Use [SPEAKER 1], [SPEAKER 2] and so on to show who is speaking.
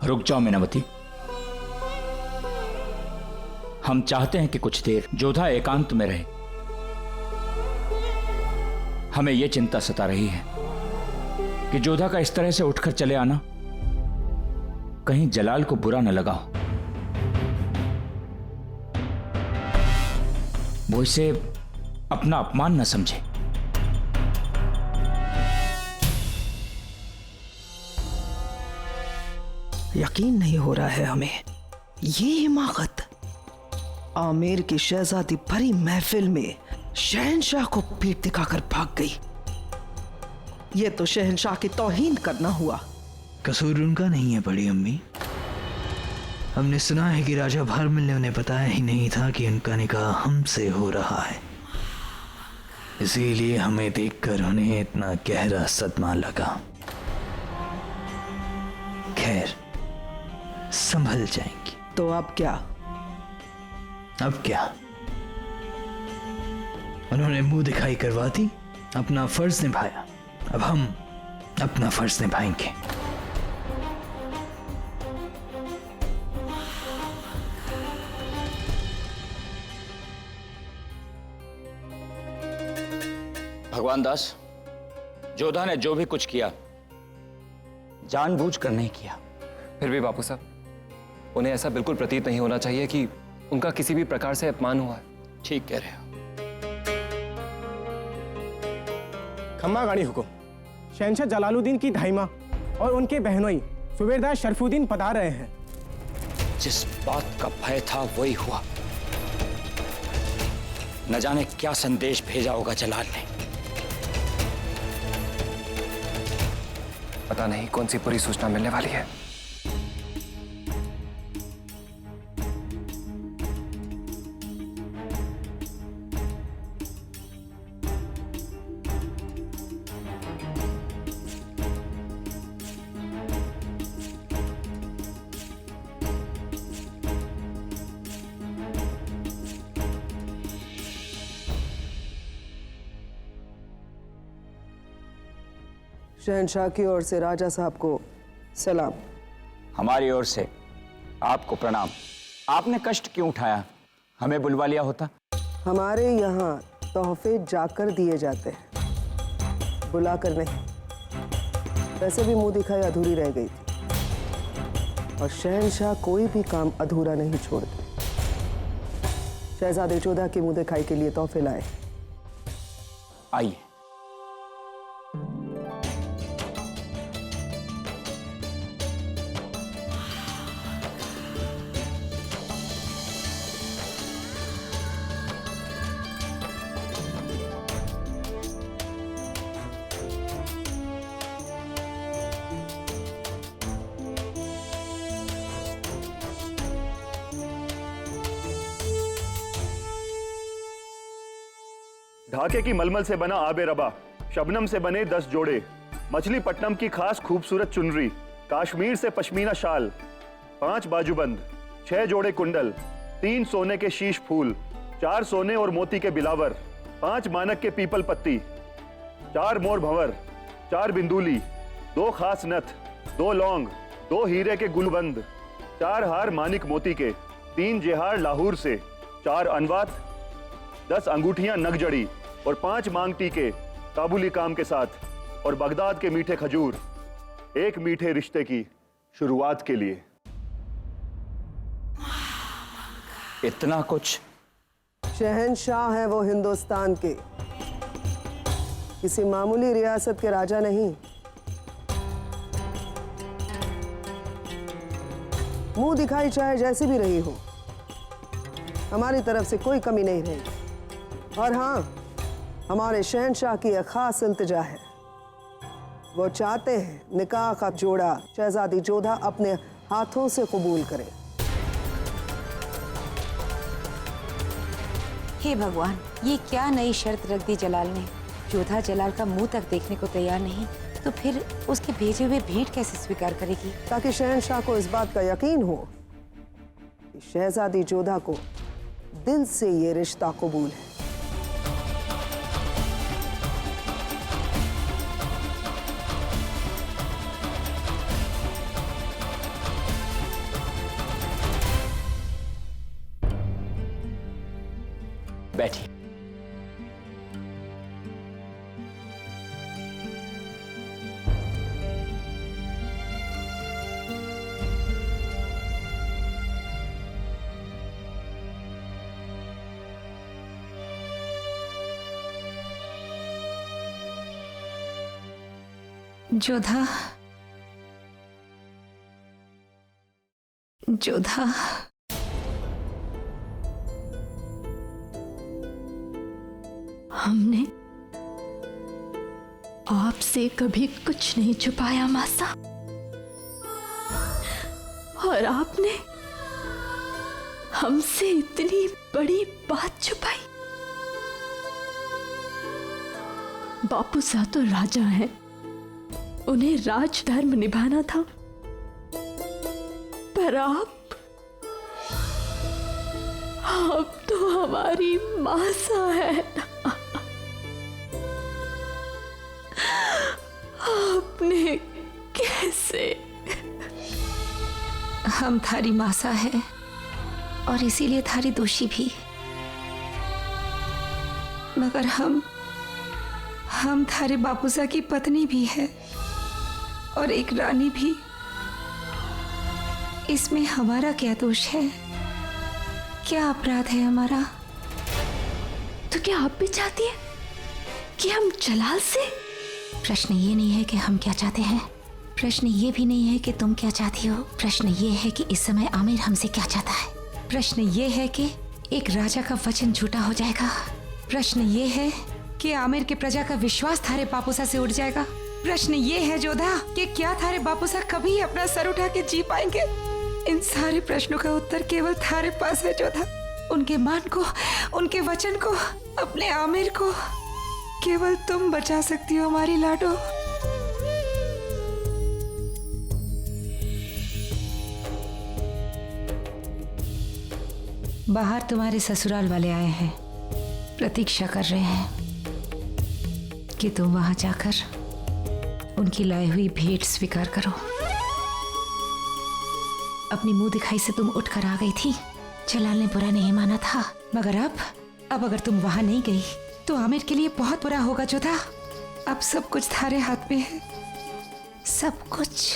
[SPEAKER 1] रुक जाओ मीनावती। हम चाहते हैं कि कुछ देर जोधा एकांत में रहे। हमें यह चिंता सता रही है कि जोधा का इस तरह से उठकर चले आना कहीं जलाल को बुरा न लगा हो। वो इसे अपना अपमान न समझे।
[SPEAKER 2] यकीन नहीं हो रहा है हमें। ये हिमाकत आमिर की शहजादी भरी महफिल में शहंशाह को पीठ दिखाकर भाग गई। ये तो शहंशाह की तौहीन करना हुआ।
[SPEAKER 3] कसूर उनका नहीं है बड़ी अम्मी। हमने सुना है कि राजा भरमल ने उन्हें बताया ही नहीं था कि उनका निकाह हमसे हो रहा है, इसीलिए हमें देखकर उन्हें इतना गहरा सदमा लगा। खैर, संभल जाएंगी।
[SPEAKER 2] तो अब क्या?
[SPEAKER 3] अब क्या? उन्होंने मुंह दिखाई करवा दी, अपना फर्ज निभाया। अब हम अपना फर्ज निभाएंगे।
[SPEAKER 1] भगवान दास, जोधा ने जो भी कुछ किया जानबूझकर नहीं किया।
[SPEAKER 4] फिर भी बापू साहब, उन्हें ऐसा बिल्कुल प्रतीत नहीं होना चाहिए कि उनका किसी भी प्रकार से अपमान हुआ है।
[SPEAKER 1] ठीक कह रहे हो।
[SPEAKER 5] खम्मा गाड़ी हुकुम। शहंशाह जलालुद्दीन की धाइमा और उनके बहनोई सूबेदार शरफुद्दीन पधार रहे हैं।
[SPEAKER 1] जिस बात का भय था वही हुआ। न जाने क्या संदेश भेजा होगा जलाल ने।
[SPEAKER 4] पता नहीं कौन सी बुरी सूचना मिलने वाली है।
[SPEAKER 2] शहंशाह की ओर से राजा साहब को सलाम।
[SPEAKER 1] हमारी ओर से आपको प्रणाम। आपने कष्ट क्यों उठाया? हमें बुलवा लिया होता।
[SPEAKER 2] हमारे यहाँ तोहफे जाकर दिए जाते हैं, बुलाकर नहीं। वैसे भी मुंह दिखाई अधूरी रह गई थी और शहंशाह कोई भी काम अधूरा नहीं छोड़ते। शहजादे जोधा की मुंह दिखाई के लिए तोहफे लाए।
[SPEAKER 1] आइए।
[SPEAKER 6] ढाके की मलमल से बना आबे रबा, शबनम से बने 10 जोड़े, मछलीपट्टनम की खास खूबसूरत चुनरी, काश्मीर से पश्मीना शाल, 5 बाजूबंद, 6 जोड़े कुंडल, 3 सोने के शीश फूल, 4 सोने और मोती के बिलावर, 5 मानक के पीपल पत्ती, 4 मोर भंवर, 4 बिंदुली, 2 खास नथ, 2 लौंग, 2 हीरे के गुलबंद, 4 हार मानिक मोती के, 3 जेहार लाहौर से, 4 अनवात, 10 अंगूठियां नगजड़ी और 5 मांग टीके काबुली काम के साथ, और बगदाद के मीठे खजूर, एक मीठे रिश्ते की शुरुआत के लिए।
[SPEAKER 1] इतना कुछ?
[SPEAKER 2] शहंशाह है वो हिंदुस्तान के, किसी मामूली रियासत के राजा नहीं। मुंह दिखाई चाहे जैसी भी रही हो, हमारी तरफ से कोई कमी नहीं रहेगी। और हाँ, हमारे शहंशाह की एक खास इल्तिजा है। वो चाहते हैं निकाह का जोड़ा शहजादी जोधा अपने हाथों से कबूल करे।
[SPEAKER 7] हे भगवान, ये क्या नई शर्त रख दी जलाल ने। जोधा जलाल का मुंह तक देखने को तैयार नहीं, तो फिर उसके भेजे हुए भेंट कैसे स्वीकार करेगी?
[SPEAKER 2] ताकि शहंशाह को इस बात का यकीन हो कि शहजादी जोधा को दिल से ये रिश्ता कबूल है।
[SPEAKER 1] बैठिए।
[SPEAKER 7] जोधा, जोधा,
[SPEAKER 8] हमने आपसे कभी कुछ नहीं छुपाया मासा, और आपने हमसे इतनी बड़ी बात छुपाई। बापू साहब तो राजा हैं, उन्हें राजधर्म निभाना था, पर आप तो हमारी मासा है। आपने कैसे?
[SPEAKER 7] हम थारी मासा है और इसीलिए थारी दोषी भी, मगर हम थारे बापूसा की पत्नी भी है और एक रानी भी। इसमें हमारा क्या दोष है? क्या अपराध है हमारा?
[SPEAKER 8] तो क्या आप भी चाहती हैं कि हम जलाल से?
[SPEAKER 7] प्रश्न ये नहीं है कि हम क्या चाहते हैं, प्रश्न ये भी नहीं है कि तुम क्या चाहती हो, प्रश्न ये है कि इस समय आमिर हमसे क्या चाहता है। प्रश्न ये है कि एक राजा का वचन झूठा हो जाएगा। प्रश्न ये है कि आमिर के प्रजा का विश्वास थारे बापूसा से उठ जाएगा। प्रश्न ये है जोधा कि क्या थारे बापूसा कभी अपना सर उठा के जी पाएंगे। इन सारे प्रश्नों का उत्तर केवल थारे पास है जोधा। उनके मान को, उनके वचन को, अपने आमिर को केवल तुम बचा सकती हो हमारी लाडो। बाहर तुम्हारे ससुराल वाले आए हैं, प्रतीक्षा कर रहे हैं कि तुम वहां जाकर उनकी लाई हुई भेंट स्वीकार करो। अपनी मुंह दिखाई से तुम उठकर आ गई थी, जलाल ने बुरा नहीं माना था, मगर अब अगर तुम वहां नहीं गई तो आमिर के लिए बहुत बुरा होगा जोधा। अब सब कुछ थारे हाथ में है, सब कुछ।